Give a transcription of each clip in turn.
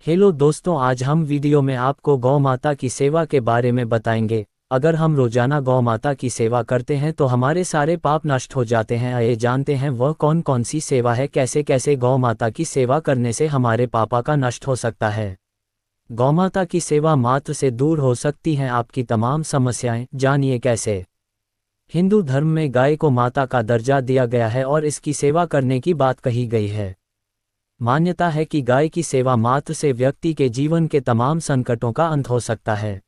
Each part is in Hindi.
हेलो दोस्तों, आज हम वीडियो में आपको गौ माता की सेवा के बारे में बताएंगे। अगर हम रोजाना गौ माता की सेवा करते हैं तो हमारे सारे पाप नष्ट हो जाते हैं। आइए जानते हैं वह कौन कौन सी सेवा है, कैसे कैसे गौ माता की सेवा करने से हमारे पापा का नष्ट हो सकता है। गौ माता की सेवा मात्र से दूर हो सकती हैं आपकी तमाम समस्याएं, जानिए कैसे। हिंदू धर्म में गाय को माता का दर्जा दिया गया है और इसकी सेवा करने की बात कही गई है। मान्यता है कि गाय की सेवा मात्र से व्यक्ति के जीवन के तमाम संकटों का अंत हो सकता है।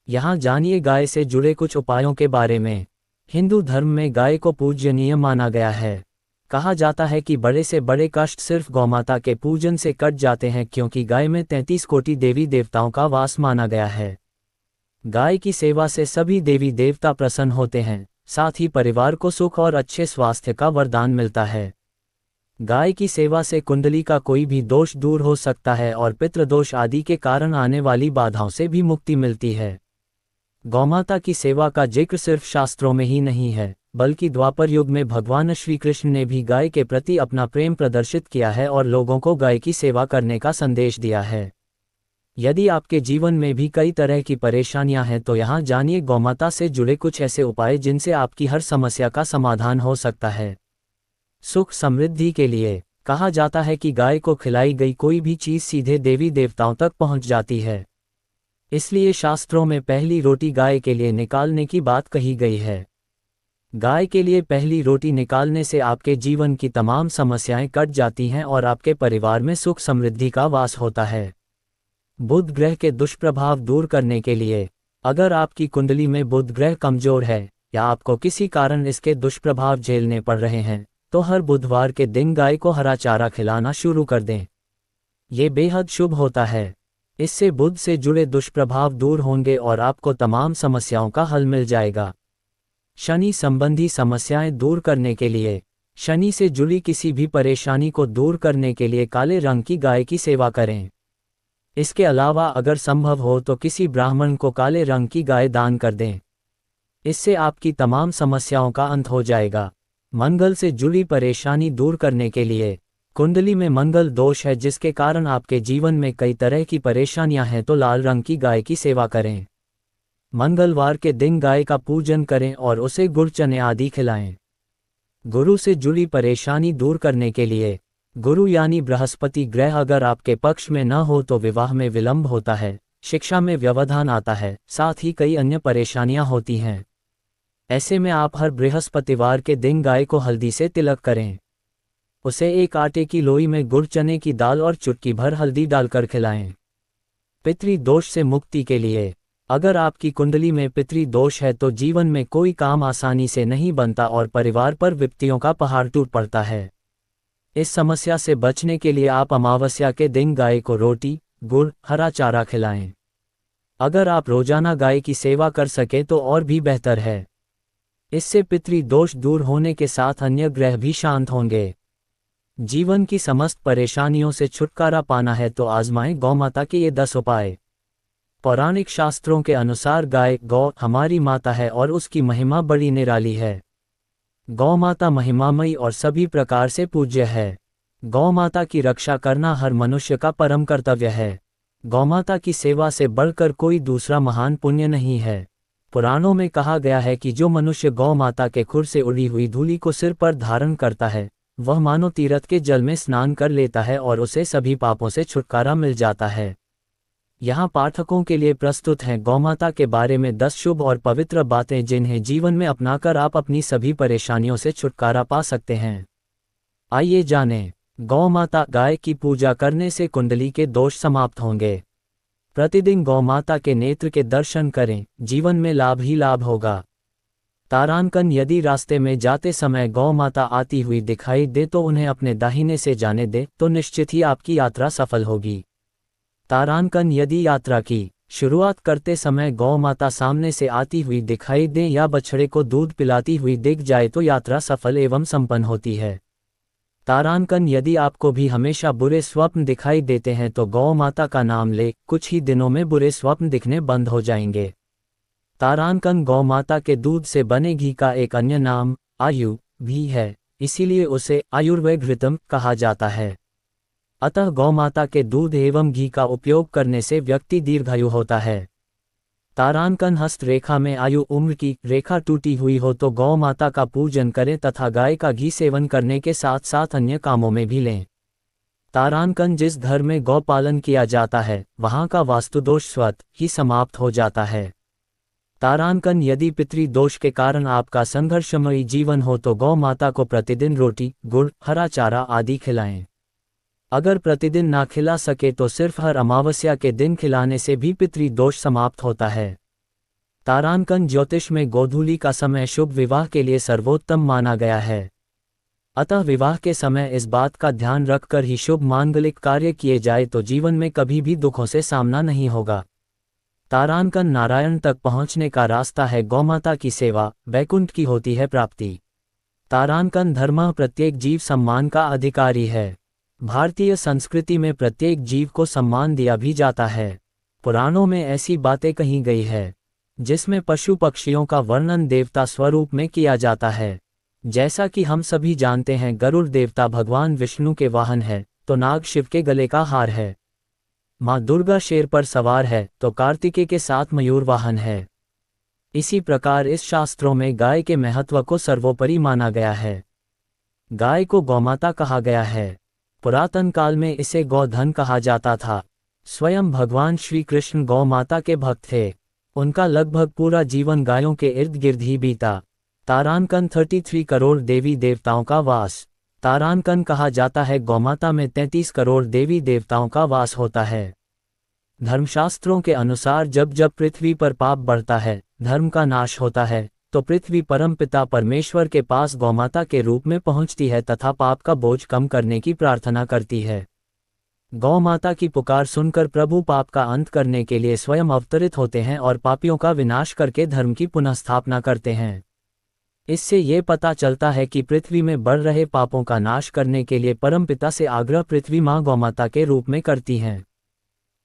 यहाँ जानिए गाय से जुड़े कुछ उपायों के बारे में। हिंदू धर्म में गाय को पूज्यनीय माना गया है। कहा जाता है कि बड़े से बड़े कष्ट सिर्फ गौमाता के पूजन से कट जाते हैं, क्योंकि गाय में 33 कोटि देवी देवताओं का वास माना गया है। गाय की सेवा से सभी देवी देवता प्रसन्न होते हैं, साथ ही परिवार को सुख और अच्छे स्वास्थ्य का वरदान मिलता है। गाय की सेवा से कुंडली का कोई भी दोष दूर हो सकता है और पितृदोष आदि के कारण आने वाली बाधाओं से भी मुक्ति मिलती है। गौमाता की सेवा का जिक्र सिर्फ शास्त्रों में ही नहीं है, बल्कि द्वापर युग में भगवान श्री कृष्ण ने भी गाय के प्रति अपना प्रेम प्रदर्शित किया है और लोगों को गाय की सेवा करने का संदेश दिया है। यदि आपके जीवन में भी कई तरह की परेशानियां हैं तो यहाँ जानिए गौमाता से जुड़े कुछ ऐसे उपाय जिनसे आपकी हर समस्या का समाधान हो सकता है। सुख समृद्धि के लिए कहा जाता है कि गाय को खिलाई गई कोई भी चीज सीधे देवी देवताओं तक पहुंच जाती है। इसलिए शास्त्रों में पहली रोटी गाय के लिए निकालने की बात कही गई है। गाय के लिए पहली रोटी निकालने से आपके जीवन की तमाम समस्याएं कट जाती हैं और आपके परिवार में सुख समृद्धि का वास होता है। बुध ग्रह के दुष्प्रभाव दूर करने के लिए अगर आपकी कुंडली में बुध ग्रह कमजोर है या आपको किसी कारण इसके दुष्प्रभाव झेलने पड़ रहे हैं तो हर बुधवार के दिन गाय को हरा चारा खिलाना शुरू कर दें। ये बेहद शुभ होता है। इससे बुध से जुड़े दुष्प्रभाव दूर होंगे और आपको तमाम समस्याओं का हल मिल जाएगा। शनि संबंधी समस्याएं दूर करने के लिए शनि से जुड़ी किसी भी परेशानी को दूर करने के लिए काले रंग की गाय की सेवा करें। इसके अलावा अगर संभव हो तो किसी ब्राह्मण को काले रंग की गाय दान कर दें। इससे आपकी तमाम समस्याओं का अंत हो जाएगा। मंगल से जुड़ी परेशानी दूर करने के लिए कुंडली में मंगल दोष है जिसके कारण आपके जीवन में कई तरह की परेशानियां हैं तो लाल रंग की गाय की सेवा करें। मंगलवार के दिन गाय का पूजन करें और उसे गुड़ चने आदि खिलाएं। गुरु से जुड़ी परेशानी दूर करने के लिए गुरु यानी बृहस्पति ग्रह अगर आपके पक्ष में न हो तो विवाह में विलंब होता है, शिक्षा में व्यवधान आता है, साथ ही कई अन्य परेशानियां होती हैं। ऐसे में आप हर बृहस्पतिवार के दिन गाय को हल्दी से तिलक करें। उसे एक आटे की लोई में गुड़ चने की दाल और चुटकी भर हल्दी डालकर खिलाएं। पितृ दोष से मुक्ति के लिए अगर आपकी कुंडली में पितृ दोष है तो जीवन में कोई काम आसानी से नहीं बनता और परिवार पर विपत्तियों का पहाड़ टूट पड़ता है। इस समस्या से बचने के लिए आप अमावस्या के दिन गाय को रोटी, गुड़, हरा चारा खिलाएं। अगर आप रोजाना गाय की सेवा कर सके तो और भी बेहतर है। इससे पितृ दोष दूर होने के साथ अन्य ग्रह भी शांत होंगे। जीवन की समस्त परेशानियों से छुटकारा पाना है तो आजमाएं गौमाता के ये 10 उपाय। पौराणिक शास्त्रों के अनुसार गाय गौ हमारी माता है और उसकी महिमा बड़ी निराली है। गौ माता महिमामयी और सभी प्रकार से पूज्य है। गौ माता की रक्षा करना हर मनुष्य का परम कर्तव्य है। गौमाता की सेवा से बढ़कर कोई दूसरा महान पुण्य नहीं है। पुराणों में कहा गया है कि जो मनुष्य गौ माता के खुर से उड़ी हुई धूलि को सिर पर धारण करता है वह मानो तीर्थ के जल में स्नान कर लेता है और उसे सभी पापों से छुटकारा मिल जाता है। यहाँ पाठकों के लिए प्रस्तुत हैं गौमाता के बारे में 10 शुभ और पवित्र बातें जिन्हें जीवन में अपनाकर आप अपनी सभी परेशानियों से छुटकारा पा सकते हैं। आइए जानें। गौ माता गाय की पूजा करने से कुंडली के दोष समाप्त होंगे। प्रतिदिन गौ माता के नेत्र के दर्शन करें, जीवन में लाभ ही लाभ होगा। तारांकन यदि रास्ते में जाते समय गौ माता आती हुई दिखाई दे तो उन्हें अपने दाहिने से जाने दे तो निश्चित ही आपकी यात्रा सफल होगी। तारांकन यदि यात्रा की शुरुआत करते समय गौ माता सामने से आती हुई दिखाई दे या बछड़े को दूध पिलाती हुई दिख जाए तो यात्रा सफल एवं संपन्न होती है। तारांकन यदि आपको भी हमेशा बुरे स्वप्न दिखाई देते हैं तो गौ माता का नाम ले, कुछ ही दिनों में बुरे स्वप्न दिखने बंद हो जाएंगे। तारांकन गौ माता के दूध से बने घी का एक अन्य नाम आयु भी है, इसीलिए उसे आयुर्वेद घृतम कहा जाता है। अतः गौमाता के दूध एवं घी का उपयोग करने से व्यक्ति दीर्घायु होता है। तारांकन हस्त रेखा में आयु उम्र की रेखा टूटी हुई हो तो गौ माता का पूजन करें तथा गाय का घी सेवन करने के साथ साथ अन्य कामों में भी लें। तारांकन जिस घर में गौ पालन किया जाता है वहां का वास्तुदोष स्वतः ही समाप्त हो जाता है। तारांकन यदि पितृदोष के कारण आपका संघर्षमयी जीवन हो तो गौ माता को प्रतिदिन रोटी, गुड़, हरा चारा आदि खिलाएं। अगर प्रतिदिन ना खिला सके तो सिर्फ हर अमावस्या के दिन खिलाने से भी पितृदोष समाप्त होता है। तारांकन ज्योतिष में गोधूली का समय शुभ विवाह के लिए सर्वोत्तम माना गया है। अतः विवाह के समय इस बात का ध्यान रखकर ही शुभ मांगलिक कार्य किए जाए तो जीवन में कभी भी दुखों से सामना नहीं होगा। तारांकन नारायण तक पहुंचने का रास्ता है। गौमाता की सेवा वैकुंठ की होती है प्राप्ति। तारांकन धर्म प्रत्येक जीव सम्मान का अधिकारी है। भारतीय संस्कृति में प्रत्येक जीव को सम्मान दिया भी जाता है। पुराणों में ऐसी बातें कही गई है जिसमें पशु पक्षियों का वर्णन देवता स्वरूप में किया जाता है। जैसा कि हम सभी जानते हैं गरुड़ देवता भगवान विष्णु के वाहन है तो नाग शिव के गले का हार है। माँ दुर्गा शेर पर सवार है तो कार्तिकेय के साथ मयूर वाहन है। इसी प्रकार इस शास्त्रों में गाय के महत्व को सर्वोपरि माना गया है। गाय को गौमाता कहा गया है। पुरातन काल में इसे गौधन कहा जाता था। स्वयं भगवान श्री कृष्ण गौ माता के भक्त थे। उनका लगभग पूरा जीवन गायों के इर्द गिर्द ही बीता। तारांकन 33 करोड़ देवी देवताओं का वास। तारांकन कहा जाता है गौमाता में 33 करोड़ देवी देवताओं का वास होता है। धर्मशास्त्रों के अनुसार जब जब पृथ्वी पर पाप बढ़ता है, धर्म का नाश होता है, तो पृथ्वी परमपिता परमेश्वर के पास गौमाता के रूप में पहुंचती है तथा पाप का बोझ कम करने की प्रार्थना करती है। गौ माता की पुकार सुनकर प्रभु पाप का अंत करने के लिए स्वयं अवतरित होते हैं और पापियों का विनाश करके धर्म की पुनः स्थापना करते हैं। इससे ये पता चलता है कि पृथ्वी में बढ़ रहे पापों का नाश करने के लिए परमपिता से आग्रह पृथ्वी माँ गौमाता के रूप में करती हैं।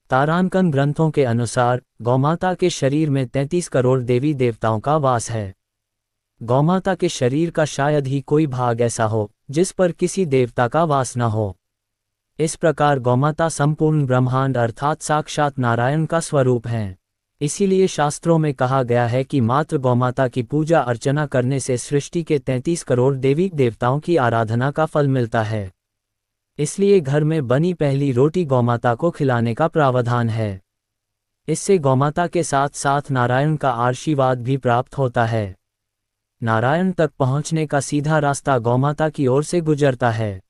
तारांकन ग्रंथों के अनुसार गौमाता के शरीर में 33 करोड़ देवी देवताओं का वास है। गौमाता के शरीर का शायद ही कोई भाग ऐसा हो जिस पर किसी देवता का वास न हो। इस प्रकार गौमाता संपूर्ण ब्रह्मांड अर्थात साक्षात नारायण का स्वरूप हैं। इसीलिए शास्त्रों में कहा गया है कि मात्र गौमाता की पूजा अर्चना करने से सृष्टि के 33 करोड़ देवी देवताओं की आराधना का फल मिलता है। इसलिए घर में बनी पहली रोटी गौमाता को खिलाने का प्रावधान है। इससे गौमाता के साथ साथ नारायण का आशीर्वाद भी प्राप्त होता है। नारायण तक पहुंचने का सीधा रास्ता गौमाता की ओर से गुजरता है।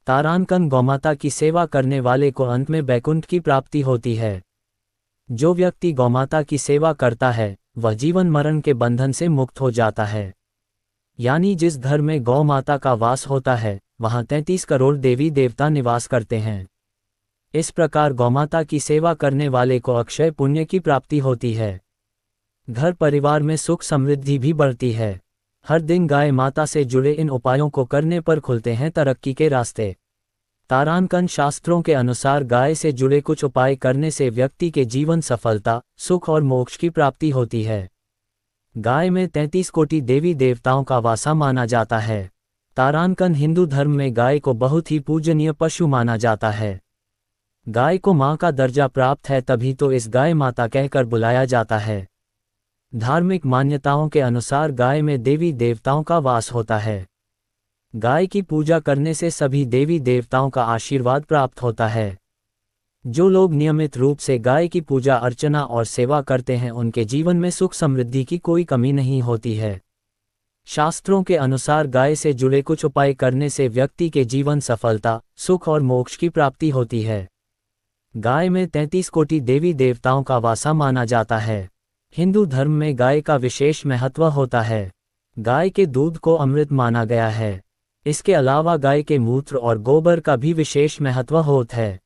तारांकन गौमाता की सेवा करने वाले को अंत में वैकुंठ की प्राप्ति होती है। जो व्यक्ति गौमाता की सेवा करता है वह जीवन मरण के बंधन से मुक्त हो जाता है। यानी जिस घर में गौ माता का वास होता है वहां 33 करोड़ देवी देवता निवास करते हैं। इस प्रकार गौमाता की सेवा करने वाले को अक्षय पुण्य की प्राप्ति होती है। घर परिवार में सुख समृद्धि भी बढ़ती है। हर दिन गाय माता से जुड़े इन उपायों को करने पर खुलते हैं तरक्की के रास्ते। तारांकन शास्त्रों के अनुसार गाय से जुड़े कुछ उपाय करने से व्यक्ति के जीवन सफलता, सुख और मोक्ष की प्राप्ति होती है। गाय में 33 कोटि देवी देवताओं का वासा माना जाता है। तारांकन हिंदू धर्म में गाय को बहुत ही पूजनीय पशु माना जाता है। गाय को मां का दर्जा प्राप्त है तभी तो इस गाय माता कहकर बुलाया जाता है। धार्मिक मान्यताओं के अनुसार गाय में देवी देवताओं का वास होता है। गाय की पूजा करने से सभी देवी देवताओं का आशीर्वाद प्राप्त होता है। जो लोग नियमित रूप से गाय की पूजा अर्चना और सेवा करते हैं उनके जीवन में सुख समृद्धि की कोई कमी नहीं होती है। शास्त्रों के अनुसार गाय से जुड़े कुछ उपाय करने से व्यक्ति के जीवन सफलता, सुख और मोक्ष की प्राप्ति होती है। गाय में 33 कोटि देवी देवताओं का वासा माना जाता है। हिंदू धर्म में गाय का विशेष महत्व होता है। गाय के दूध को अमृत माना गया है। इसके अलावा गाय के मूत्र और गोबर का भी विशेष महत्व होता है।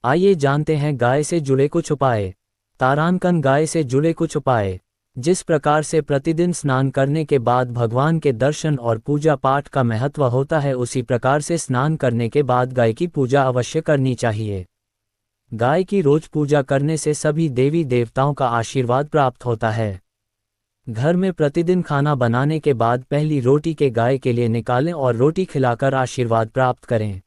आइए जानते हैं गाय से जुड़े कुछ उपाय। तारांकन गाय से जुड़े कुछ उपाय। जिस प्रकार से प्रतिदिन स्नान करने के बाद भगवान के दर्शन और पूजा पाठ का महत्व होता है उसी प्रकार से स्नान करने के बाद गाय की पूजा अवश्य करनी चाहिए। गाय की रोज पूजा करने से सभी देवी देवताओं का आशीर्वाद प्राप्त होता है। घर में प्रतिदिन खाना बनाने के बाद पहली रोटी के गाय के लिए निकालें और रोटी खिलाकर आशीर्वाद प्राप्त करें।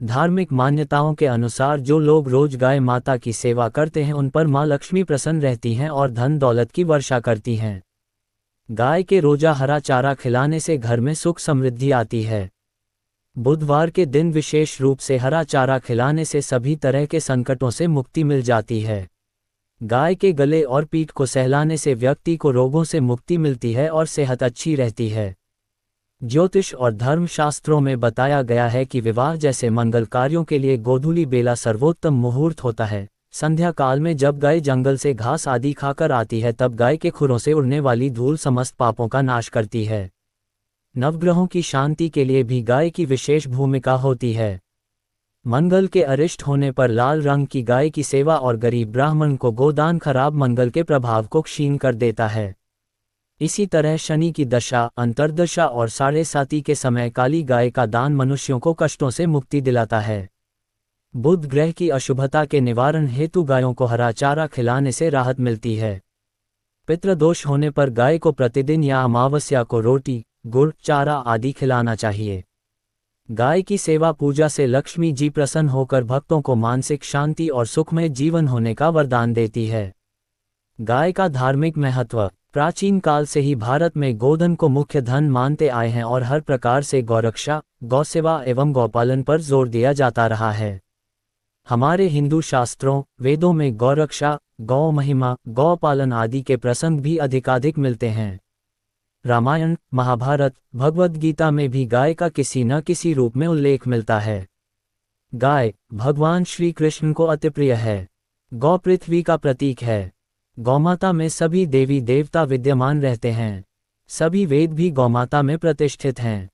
धार्मिक मान्यताओं के अनुसार जो लोग रोज गाय माता की सेवा करते हैं उन पर माँ लक्ष्मी प्रसन्न रहती हैं और धन दौलत की वर्षा करती हैं। गाय के रोजा हरा चारा खिलाने से घर में सुख समृद्धि आती है। बुधवार के दिन विशेष रूप से हरा चारा खिलाने से सभी तरह के संकटों से मुक्ति मिल जाती है। गाय के गले और पीठ को सहलाने से व्यक्ति को रोगों से मुक्ति मिलती है और सेहत अच्छी रहती है। ज्योतिष और धर्मशास्त्रों में बताया गया है कि विवाह जैसे मंगल कार्यों के लिए गोधूली बेला सर्वोत्तम मुहूर्त होता है। संध्या काल में जब गाय जंगल से घास आदि खाकर आती है तब गाय के खुरों से उड़ने वाली धूल समस्त पापों का नाश करती है। नवग्रहों की शांति के लिए भी गाय की विशेष भूमिका होती है। मंगल के अरिष्ट होने पर लाल रंग की गाय की सेवा और गरीब ब्राह्मण को गोदान खराब मंगल के प्रभाव को क्षीण कर देता है। इसी तरह शनि की दशा, अंतर्दशा और साढ़े साती के समय काली गाय का दान मनुष्यों को कष्टों से मुक्ति दिलाता है। बुध ग्रह की अशुभता के निवारण हेतु गायों को हरा चारा खिलाने से राहत मिलती है। पितृदोष होने पर गाय को प्रतिदिन या अमावस्या को रोटी, गुड़, चारा आदि खिलाना चाहिए। गाय की सेवा पूजा से लक्ष्मी जी प्रसन्न होकर भक्तों को मानसिक शांति और सुखमय जीवन होने का वरदान देती है। गाय का धार्मिक महत्व। प्राचीन काल से ही भारत में गोधन को मुख्य धन मानते आए हैं और हर प्रकार से गौरक्षा, गौसेवा एवं गौपालन पर जोर दिया जाता रहा है। हमारे हिंदू शास्त्रों, वेदों में गौरक्षा, गौ महिमा, गौपालन आदि के प्रसंग भी अधिकाधिक मिलते हैं। रामायण, महाभारत, भगवद गीता में भी गाय का किसी न किसी रूप में उल्लेख मिलता है। गाय भगवान श्री कृष्ण को अति प्रिय है। गौ पृथ्वी का प्रतीक है। गौमाता में सभी देवी देवता विद्यमान रहते हैं। सभी वेद भी गौमाता में प्रतिष्ठित हैं।